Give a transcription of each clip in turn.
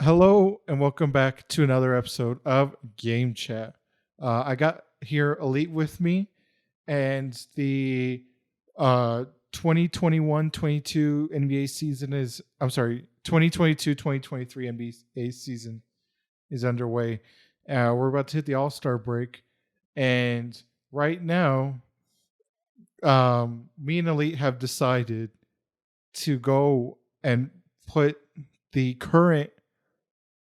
Hello and welcome back to another episode of Game Chat. I got here Elite with me, and the 2021-22 NBA season is, I'm sorry, 2022-2023 NBA season is underway. We're about to hit the All-Star break, and right now, me and Elite have decided to go and put the current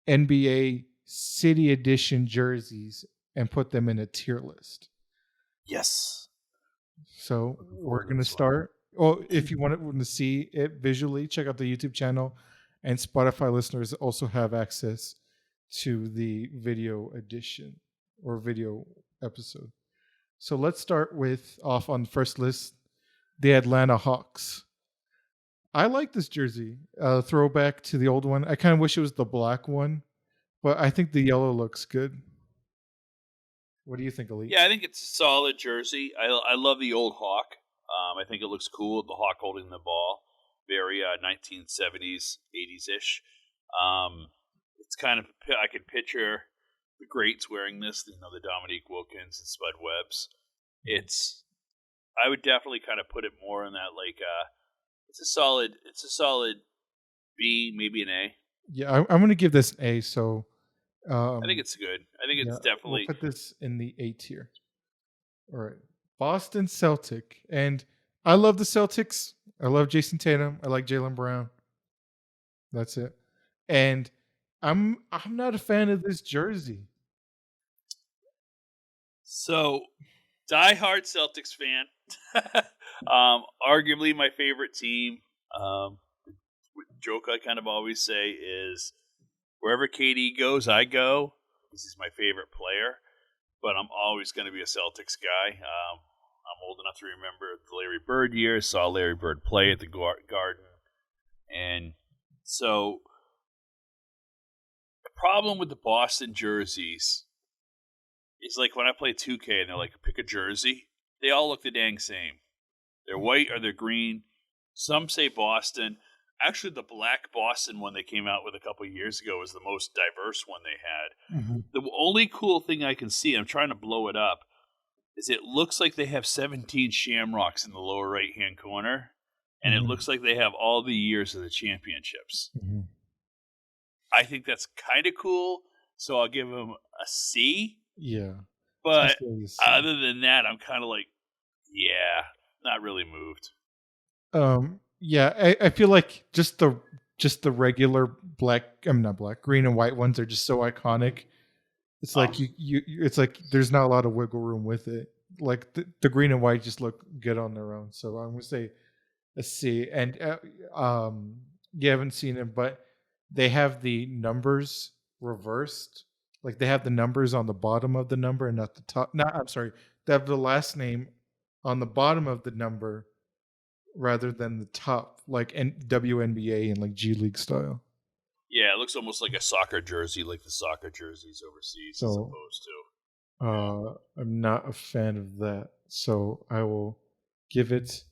NBA City Edition jerseys and put them in a tier list. Yes. So we're going to start. Well, if you want to see it visually, check out the YouTube channel. And Spotify listeners also have access to the video edition or video episode. So let's start with off on the first list, the Atlanta Hawks. I like this jersey, throwback to the old one. I kind of wish it was the black one, but I think the yellow looks good. What do you think, Elite? Yeah, I think it's a solid jersey. I love the old Hawk. I think it looks cool. The Hawk holding the ball, very 1970s, 80s-ish. It's kind of, I can picture the greats wearing this. You know, the Dominique Wilkins and Spud Webbs. I would definitely kind of put it more in that it's a solid B, maybe an A. Yeah, I'm going to give this an A. So I think it's good. I think it's definitely. We'll put this in the A tier. All right, Boston Celtic, and I love the Celtics. I love Jason Tatum. I like Jaylen Brown. That's it. And I'm not a fan of this jersey. So, diehard Celtics fan. Arguably my favorite team. Joke I kind of always say is, wherever KD goes, I go. This is my favorite player, but I'm always going to be a Celtics guy. I'm old enough to remember the Larry Bird years, saw Larry Bird play at the Garden. And so, the problem with the Boston jerseys is like when I play 2K and they're like, pick a jersey, they all look the dang same. They're white or they're green. Some say Boston. Actually, the black Boston one they came out with a couple of years ago was the most diverse one they had. Mm-hmm. The only cool thing I can see, I'm trying to blow it up, is it looks like they have 17 shamrocks in the lower right-hand corner, and it looks like they have all the years of the championships. Mm-hmm. I think that's kind of cool, so I'll give them a C. Yeah. But other than that, I'm kind of like, yeah, not really moved. Yeah, I feel like just the regular green and white ones are just so iconic. It's like it's like there's not a lot of wiggle room with it. Like the green and white just look good on their own. So I'm gonna say a C. And you haven't seen it, but they have the numbers reversed. Like they have the numbers on the bottom of the number and not the top. No, I'm sorry. They have the last name on the bottom of the number rather than the top, like WNBA and like G League style. Yeah, it looks almost like a soccer jersey, like the soccer jerseys overseas, as opposed to. I'm not a fan of that, so I will give it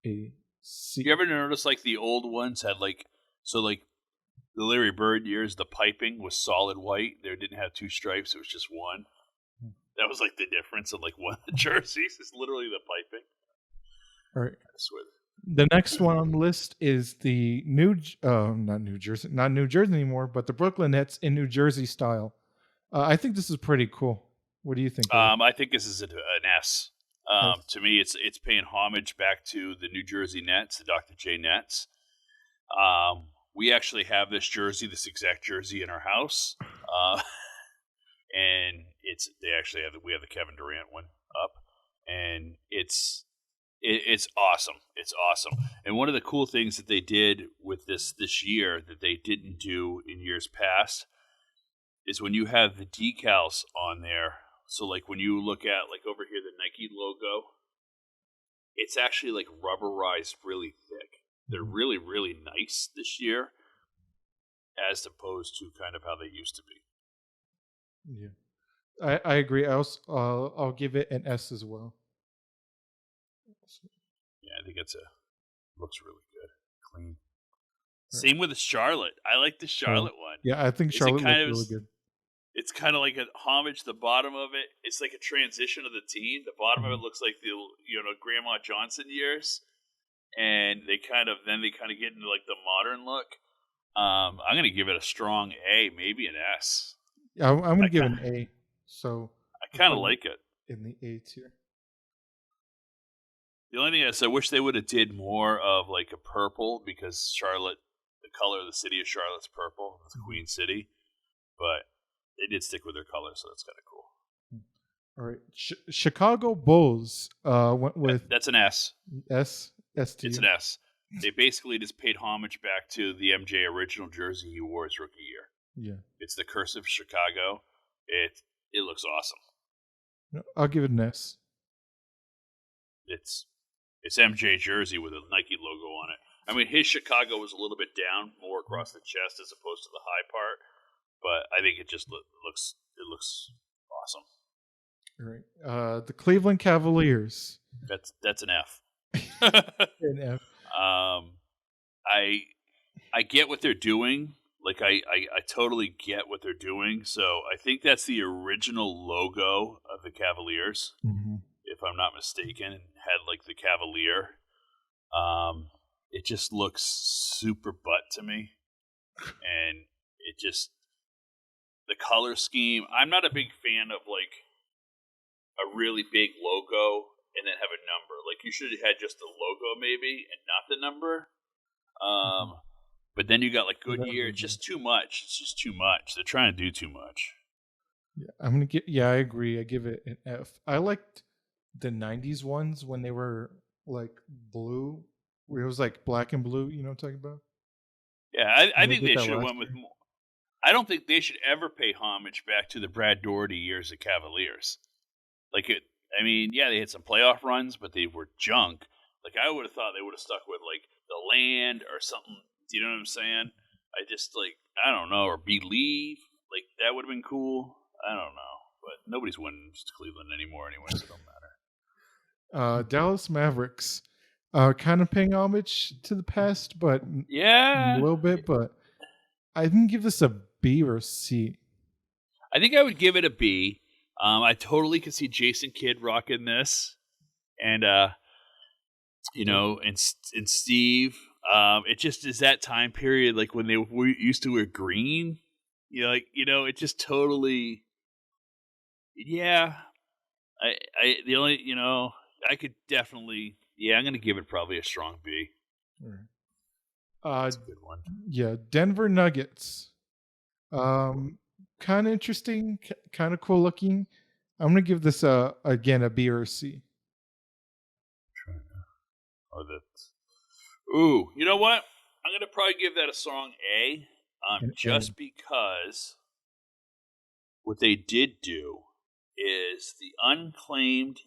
a C. You ever notice like the old ones had like the Larry Bird years, the piping was solid white. There didn't have two stripes; it was just one. That was like the difference in like one of the jerseys. It's literally the piping. All right. I swear. The next one on the list is the not New Jersey anymore, but the Brooklyn Nets in New Jersey style. I think this is pretty cool. What do you think? I think this is an S. To me, it's paying homage back to the New Jersey Nets, the Dr. J Nets. We actually have this exact jersey in our house, and we have the Kevin Durant one up, and it's awesome. It's awesome. And one of the cool things that they did with this year that they didn't do in years past is when you have the decals on there. So like when you look at like over here, the Nike logo, it's actually like rubberized really thick. They're really, really nice this year as opposed to kind of how they used to be. Yeah. I agree. I'll give it an S as well. Yeah, I think looks really good, clean. Same with the Charlotte. I like the Charlotte one. Yeah, I think Is it Charlotte kind looks of? really good. It's kind of like a homage. The bottom of it, it's like a transition of the team. The bottom of it looks like the Grandma Johnson years, and they kind of get into like the modern look. I'm gonna give it a strong A, maybe an S. Yeah, I'm gonna give it an A. So I kind of like it. In the A tier. The only thing is, I wish they would have did more of like a purple, because Charlotte, the color of the city of Charlotte's purple. It's Queen City, but they did stick with their color, so that's kind of cool. All right, Chicago Bulls went with that's an S. S tier. It's an S. They basically just paid homage back to the MJ original jersey he wore his rookie year. Yeah, it's the cursive Chicago. It looks awesome. No, I'll give it an S. It's MJ jersey with a Nike logo on it. I mean, his Chicago was a little bit down, more across the chest as opposed to the high part, but I think it just looks awesome. All right, the Cleveland Cavaliers. That's an F. An F. I get what they're doing. Like I totally get what they're doing. So I think that's the original logo of the Cavaliers, if I'm not mistaken. Had like the Cavalier. It just looks super butt to me, and it just the color scheme. I'm not a big fan of like a really big logo and then have a number. Like you should have had just the logo maybe and not the number. But then you got like Goodyear. It's just too much. It's just too much. They're trying to do too much. Yeah, I agree. I give it an F. I liked the 90s ones when they were like blue, where it was like black and blue. You know what I'm talking about? Yeah, I think they should have went with more. I don't think they should ever pay homage back to the Brad Daugherty years of Cavaliers. Like it. I mean, yeah, they had some playoff runs, but they were junk. Like I would have thought they would have stuck with like the land or something. Do you know what I'm saying? I don't know, or Believe. Like that would have been cool. I don't know, but nobody's winning Cleveland anymore anyway, so it don't matter. Dallas Mavericks, kind of paying homage to the past, but yeah, a little bit. But I can give this a B or a C. I think I would give it a B. I totally could see Jason Kidd rocking this, and and Steve. It just is that time period, like when they used to wear green. It just totally. Yeah, I could definitely. Yeah, I'm gonna give it probably a strong B. That's a good one. Yeah, Denver Nuggets. Kind of interesting, kind of cool looking. I'm gonna give this again a B or a C. Oh, that's. Ooh, you know what? I'm gonna probably give that a strong A, just because what they did do is the unnamed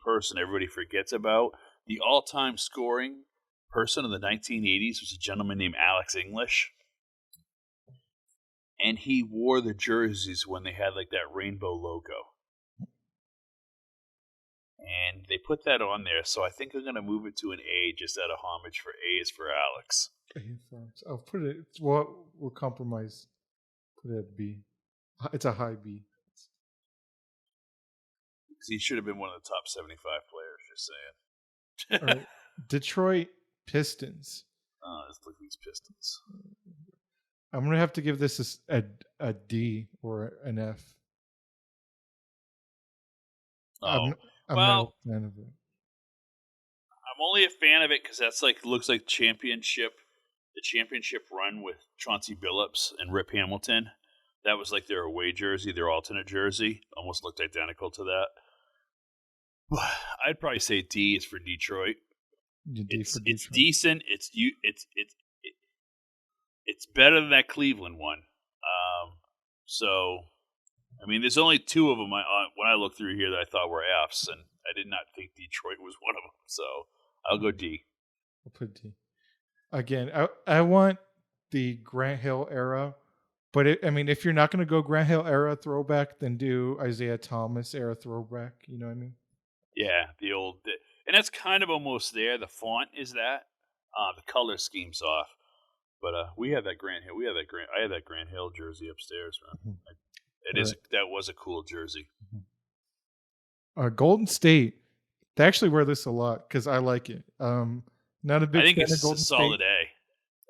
person everybody forgets about, the all-time scoring person in the 1980s was a gentleman named Alex English. And he wore the jerseys when they had like that rainbow logo. And they put that on there, so I think I'm going to move it to an A just out of homage for A is for Alex. I'll put it, we'll compromise. Put it at B. It's a high B. He should have been one of the top 75 players, just saying. All right. Detroit Pistons. Oh, let's look at these Pistons. I'm going to have to give this a D or an F. I'm not a fan of it. I'm only a fan of it because that's looks like the championship run with Chauncey Billups and Rip Hamilton. That was like their away jersey, their alternate jersey. Almost looked identical to that. I'd probably say D is for Detroit. It's decent. It's better than that Cleveland one. So, I mean, there's only two of them when I look through here that I thought were Fs, and I did not think Detroit was one of them. So, I'll go D. I'll put D. Again, I want the Grant Hill era, but if you're not going to go Grant Hill era throwback, then do Isaiah Thomas era throwback. You know what I mean? Yeah, and that's kind of almost there. The font is that. The color scheme's off. But we had that Grant Hill. I had that Grant Hill jersey upstairs, man. That was a cool jersey. Golden State. They actually wear this a lot because I like it. Not a big I think fan it's of Golden a solid State.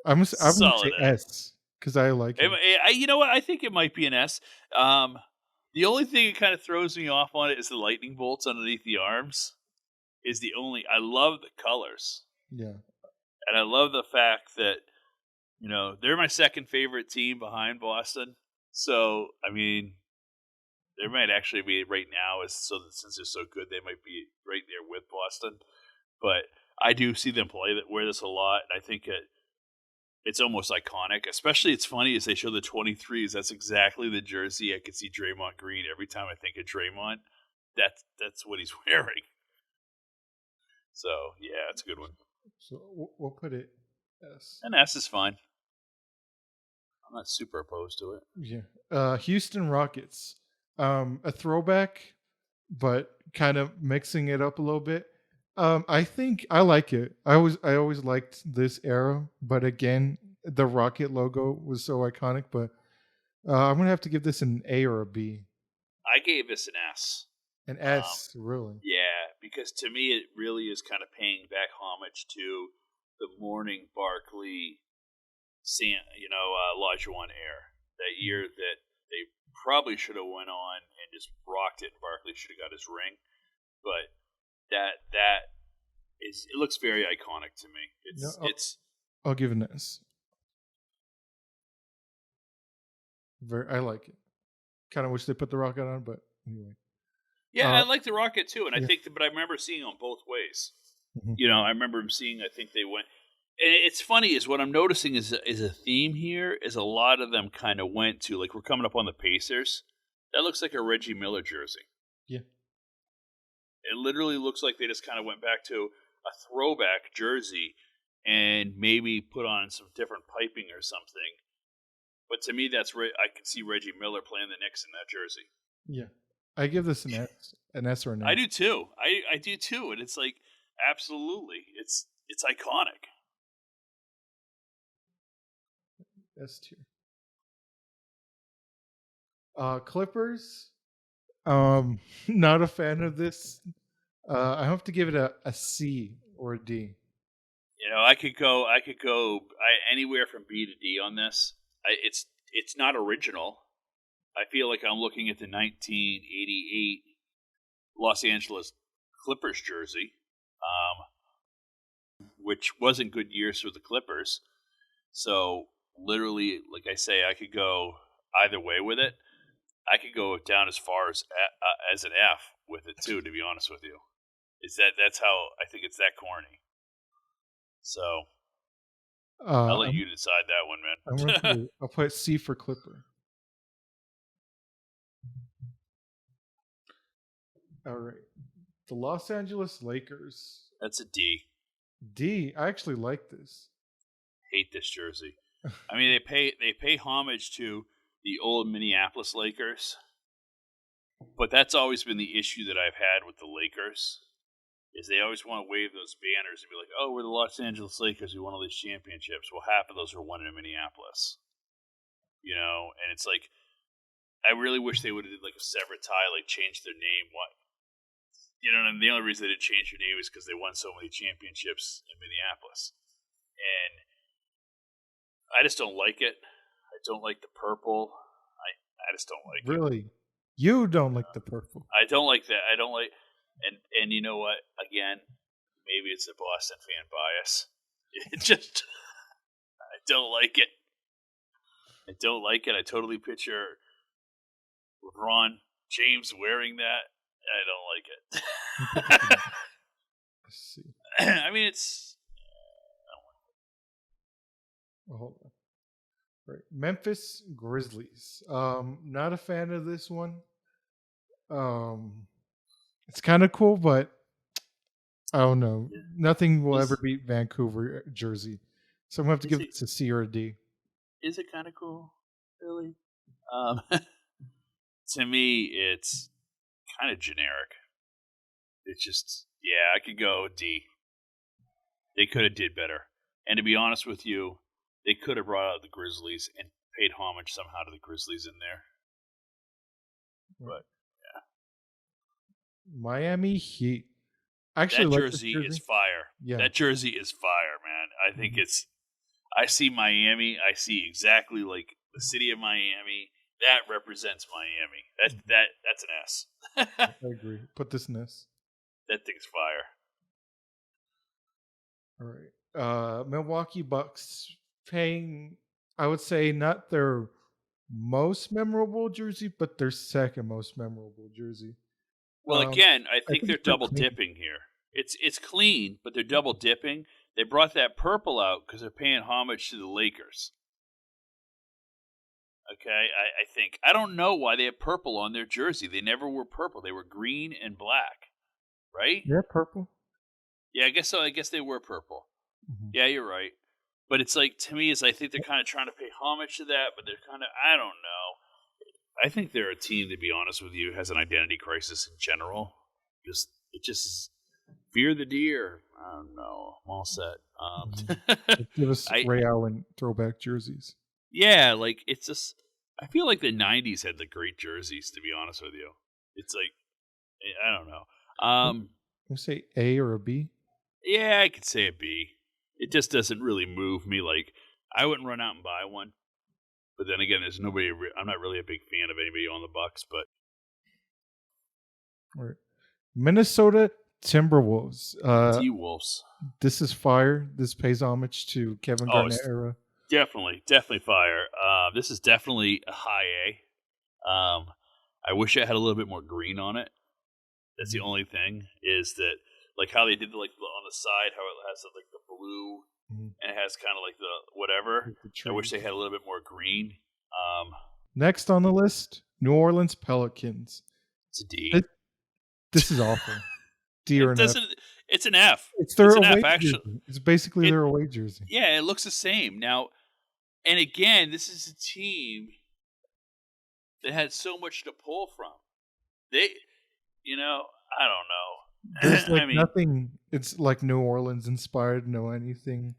A. I'm gonna Solid say A. S because I like it. You know what? I think it might be an S. The only thing that kind of throws me off on it is the lightning bolts underneath the arms. I love the colors. Yeah. And I love the fact that, they're my second favorite team behind Boston. So, I mean, there might actually be right now, since they're so good, they might be right there with Boston. But I do see them wear this a lot, and I think it's almost iconic. Especially, it's funny as they show the 23s. That's exactly the jersey I could see Draymond Green every time I think of Draymond. That's what he's wearing. So yeah, it's a good one. So we'll put it S. And S is fine. I'm not super opposed to it. Yeah. Houston Rockets. A throwback, but kind of mixing it up a little bit. I think I like it. I always liked this era, but again, the Rocket logo was so iconic. But I'm gonna have to give this an A or a B. I gave this an S. An S, really? Yeah, because to me it really is kind of paying back homage to the Mourning Barkley, Olajuwon era. That year that they probably should have went on and just rocked it, and Barkley should have got his ring. But it looks very iconic to me. I'll give it an S. I like it. Kind of wish they put the rocket on, but anyway. Yeah, I like the rocket too, and yeah. but I remember seeing them both ways. Mm-hmm. I remember them seeing. I think they went. And it's funny is what I'm noticing is a theme here is a lot of them kind of went to, like, we're coming up on the Pacers. That looks like a Reggie Miller jersey. Yeah. It literally looks like they just kind of went back to a throwback jersey and maybe put on some different piping or something. But to me, I could see Reggie Miller playing the Knicks in that jersey. Yeah. I give this an S or an A. I do too. I do too. And it's like, absolutely. It's iconic. S tier. Clippers. Not a fan of this. I have to give it a C or a D. I could go anywhere from B to D on this. It's not original. I feel like I'm looking at the 1988 Los Angeles Clippers jersey, which wasn't good years for the Clippers. So literally, like I say, I could go either way with it. I could go down as far as an F with it too. To be honest with you, that's how I think it's that corny. So I'll let you decide that one, man. I'll put C for Clipper. All right, the Los Angeles Lakers. That's a D. D. I actually like this. Hate this jersey. I mean, they pay homage to the old Minneapolis Lakers, but that's always been the issue that I've had with the Lakers. Is they always want to wave those banners and be like, "Oh, we're the Los Angeles Lakers. We won all these championships." Well, half of those are won in Minneapolis. And it's like, I really wish they would have did like a separate tie, like change their name. And the only reason they didn't change their name is because they won so many championships in Minneapolis. And I just don't like it. I don't like the purple. I just don't like it. Really? You don't like the purple? I don't like that. I don't like... And you know what? Again, maybe it's a Boston fan bias. It just... I don't like it. I don't like it. I totally picture LeBron James wearing that. I don't like it. Let's see. I mean, it's... I don't like it. Well, hold on. Right. Memphis Grizzlies. Not a fan of this one. It's kind of cool, but I don't know. Yeah. Nothing will ever beat Vancouver jersey. So I'm going to have to give it a C or a D. Is it kind of cool? Really? To me, it's kind of generic. It's just, I could go D. They could have did better. And to be honest with you, they could have brought out the Grizzlies and paid homage somehow to the Grizzlies in there. But Miami Heat. I actually that like jersey this jersey. is fire. Yeah. That jersey is fire, man. I think I see Miami. I see exactly like the city of Miami. That represents Miami. That's an S. I agree. Put this in this. That thing's fire. All right. Milwaukee Bucks paying, I would say, not their most memorable jersey, but their second most memorable jersey. Well, again, I think they're it's pretty double clean. dipping here. It's clean, but they're double dipping. They brought that purple out because they're paying homage to the Lakers. Okay, I think. I don't know why they have purple on their jersey. They never were purple. They were green and black, right? Yeah, purple. Yeah, I guess so. I guess they were purple. Mhm. Yeah, you're right. But it's like, to me, I think they're kind of trying to pay homage to that, but they're kind of, I don't know. I think they're a team, to be honest with you, has an identity crisis in general. It just is fear the deer. I don't know. I'm all set. Give us Ray Allen throwback jerseys. Yeah, like it's just. I feel like the '90s had the great jerseys. To be honest with you, it's like I don't know. Can you say A or a B? Yeah, I could say a B. It just doesn't really move me. Like I wouldn't run out and buy one. But then again, there's nobody. I'm not really a big fan of anybody on the Bucks. But All right. Minnesota Timberwolves. T-Wolves. This is fire. This pays homage to Kevin Garnett era. Definitely fire. This is definitely a high A. I wish it had a little bit more green on it. That's the only thing. Is that like how they did on the side, how it has like the blue and it has kind of like the whatever. I wish they had a little bit more green. Next on the list, New Orleans Pelicans. It's a D. This is awful. D or an F. It's an F. It's their an away F, actually. jersey. It's basically their away jersey. Yeah, it looks the same. Now, and again, this is a team that had so much to pull from. They, I don't know. There's like nothing. It's like New Orleans inspired, no anything.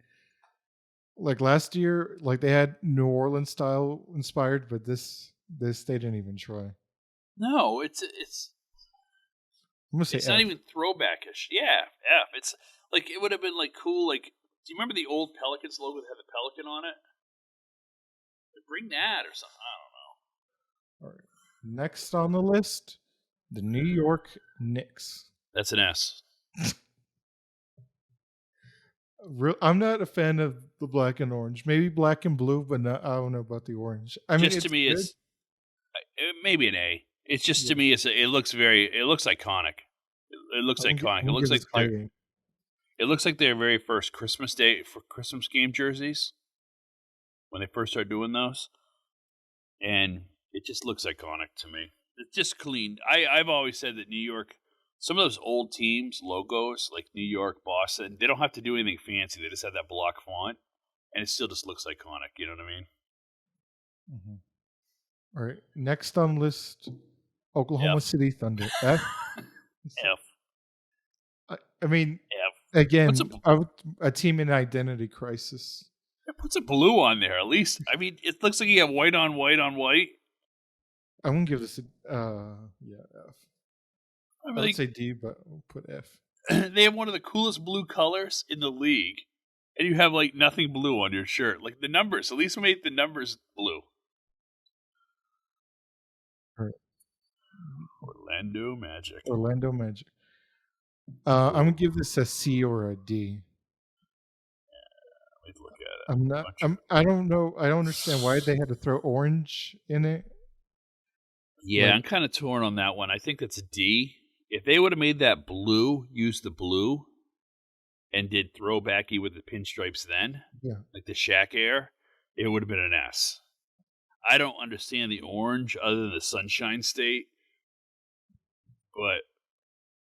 Like last year, like they had New Orleans style inspired, but this they didn't even try. No, it's I'm gonna say not even throwbackish. Yeah, F. It's like it would have been like cool. Like, do you remember the old Pelicans logo that had the pelican on it? Bring that or something. I don't know. All right. Next on the list, the New York Knicks. That's an S. I'm not a fan of the black and orange. Maybe black and blue, but I don't know about the orange. I mean, to me, it's maybe an A. It's just to me, it looks iconic. It looks iconic. It looks like their very first Christmas game jerseys when they first started doing those, and it just looks iconic to me. It's just clean. I've always said that New York. Some of those old teams' logos, like New York, Boston, they don't have to do anything fancy. They just have that block font, and it still just looks iconic. You know what I mean? Mm-hmm. All right. Next on the list, Oklahoma City Thunder. F. F. I mean, F. Again, a team in identity crisis. Put some blue on there, at least. I mean, it looks like you have white on white on white. I'm going to give this F. I would say D, but we'll put F. They have one of the coolest blue colors in the league, and you have like nothing blue on your shirt. Like the numbers, at least make the numbers blue. All right. Orlando Magic. I'm gonna give this a C or a D. Let me look at it. I don't know. I don't understand why they had to throw orange in it. Yeah, I'm kind of torn on that one. I think that's a D. If they would have made that blue, used the blue, and did throwbacky with the pinstripes then, like the Shaq Air, it would have been an S. I don't understand the orange other than the Sunshine State, but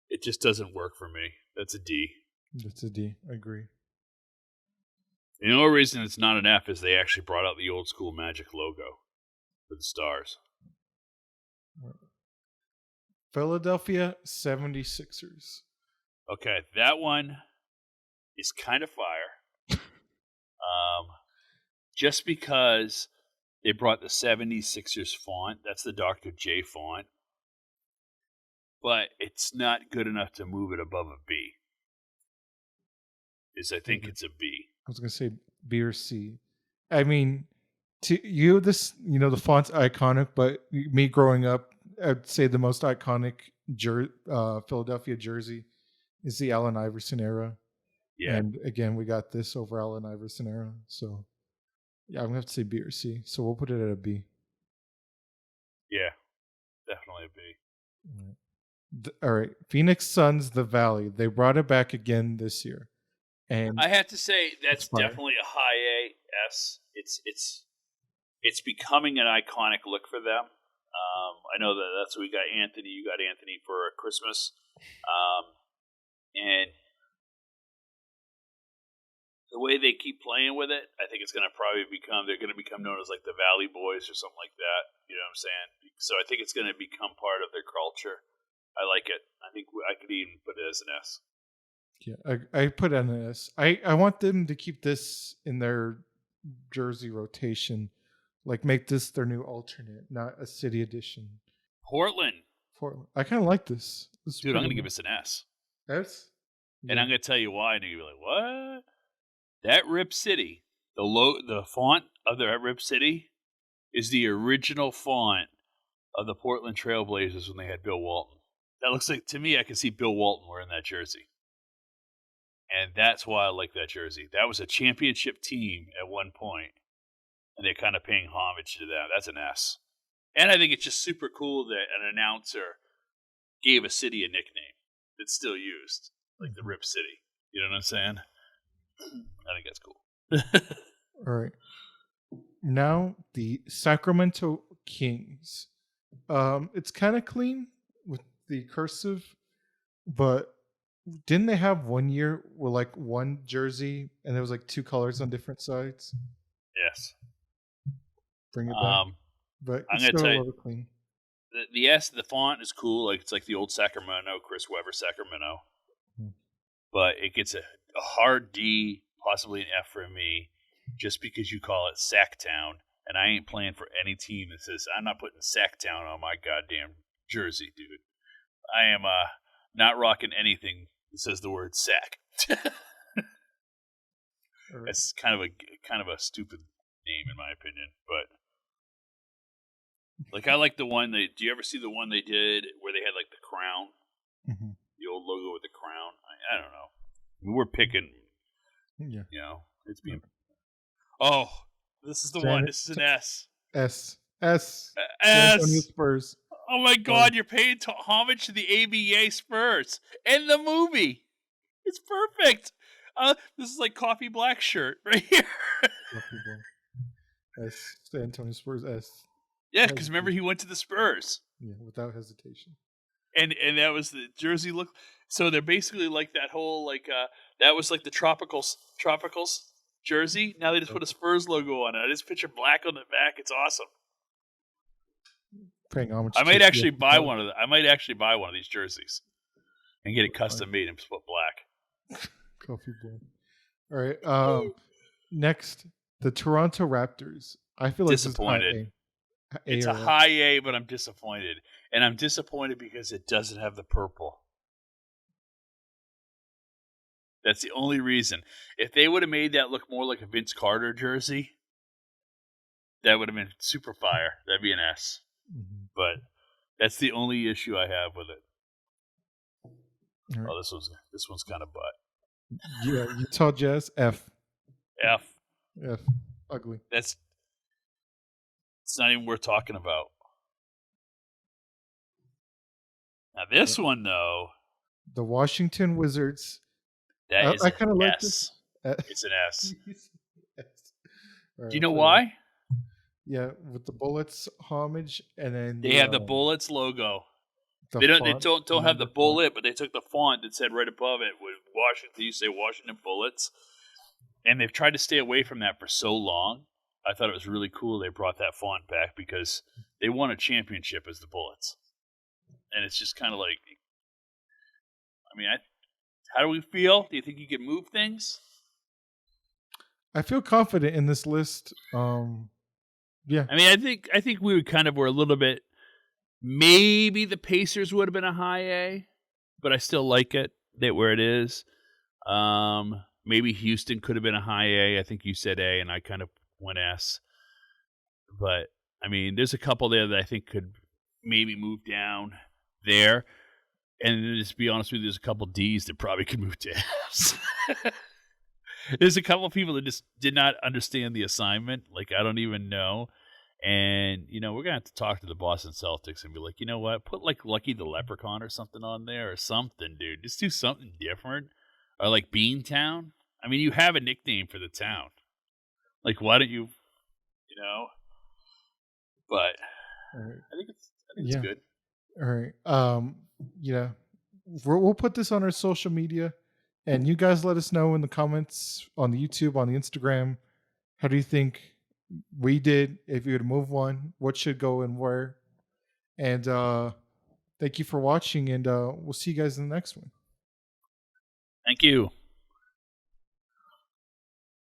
it just doesn't work for me. That's a D. That's a D. I agree. The only reason it's not an F is they actually brought out the old school Magic logo for the stars. Philadelphia 76ers. Okay, that one is kind of fire. just because they brought the 76ers font. That's the Dr. J font. But it's not good enough to move it above a B. I think it's a B. I was going to say B or C. I mean, to you, the font's iconic, but me growing up, I'd say the most iconic Philadelphia jersey is the Allen Iverson era. Yeah. And again, we got this over Allen Iverson era. So, yeah, I'm going to have to say B or C. So we'll put it at a B. Yeah, definitely a B. All right. Phoenix Suns, the Valley. They brought it back again this year. And I have to say that's definitely a high A S. It's becoming an iconic look for them. I know that's what we got Anthony. You got Anthony for Christmas, and the way they keep playing with it, I think it's going to they're going to become known as like the Valley Boys or something like that. You know what I'm saying? So I think it's going to become part of their culture. I like it. I think I could even put it as an S. Yeah, I put it an S. I want them to keep this in their jersey rotation. Like, make this their new alternate, not a city edition. Portland. I kind of like this. Dude, I'm going to give this an S. S? Yeah. And I'm going to tell you why. And you're going to be like, what? That Rip City, the font of the Rip City is the original font of the Portland Trailblazers when they had Bill Walton. That looks like, to me, I can see Bill Walton wearing that jersey. And that's why I like that jersey. That was a championship team at one point, and they're kind of paying homage to that. That's an S. And I think it's just super cool that an announcer gave a city a nickname that's still used, like the Rip City. You know what I'm saying? I think that's cool. All right. Now, the Sacramento Kings. It's kind of clean with the cursive, but didn't they have 1 year with like one jersey and there was like two colors on different sides? Yes. Bring it back. But I'm going to tell you, clean. The S, the font is cool. Like it's like the old Sacramento, Chris Webber Sacramento. But it gets a hard D, possibly an F for me, just because you call it Sacktown. And I ain't playing for any team that says, I'm not putting Sacktown on my goddamn jersey, dude. I am not rocking anything that says the word sack. That's kind of a stupid name in my opinion. But like I like the one do you ever see the one they did where they had like the crown? Mm-hmm. The old logo with the crown? I don't know. I mean, we're picking. Yeah. You know, it's being. Oh, this is the one. This is an S. S. S. Spurs. Oh my God! You're paying homage to the ABA Spurs and the movie. It's perfect. This is like Coffee Black shirt right here. Coffee Black. S. San Antonio Spurs. S. Yeah, because remember he went to the Spurs. Yeah, without hesitation. And that was the jersey look. So they're basically like that whole that was like the Tropicals jersey. Now they just put a Spurs logo on it. I just picture black on the back. It's awesome. Paying homage. I might actually buy one of these jerseys and get it custom made and put black. Coffee Black. All right. Next, the Toronto Raptors. I feel like disappointed. It's a high A, but I'm disappointed. And I'm disappointed because it doesn't have the purple. That's the only reason. If they would have made that look more like a Vince Carter jersey, that would have been super fire. That'd be an S. Mm-hmm. But that's the only issue I have with it. Right. Oh, this one's kind of butt. Yeah, Utah Jazz, F. F. Ugly. It's not even worth talking about. Now this one though, the Washington Wizards. That is I kind of like this. It's an S. Right, do you know why? Yeah, with the Bullets homage, and then they have the Bullets logo. They don't have the bullet, but they took the font that said right above it with Washington. You say Washington Bullets, and they've tried to stay away from that for so long. I thought it was really cool they brought that font back because they won a championship as the Bullets, and it's just kind of like, I mean, how do we feel? Do you think you can move things? I feel confident in this list. Yeah. I mean, I think we were a little bit. Maybe the Pacers would have been a high A, but I still like it where it is. Maybe Houston could have been a high A. I think you said A, and I kind of went S. But I mean, there's a couple there that I think could maybe move down there. And then just be honest with you, there's a couple D's that probably could move to F's. There's a couple of people that just did not understand the assignment. Like, I don't even know. And, we're going to have to talk to the Boston Celtics and be like, you know what? Put, like, Lucky the Leprechaun or something on there or something, dude. Just do something different. Or, like, Beantown. I mean, you have a nickname for the town. Like, why don't you, But Right. I think it's good. All right. We'll put this on our social media, and you guys let us know in the comments on the YouTube, on the Instagram. How do you think we did? If you were to move one, what should go and where? And thank you for watching, and we'll see you guys in the next one. Thank you.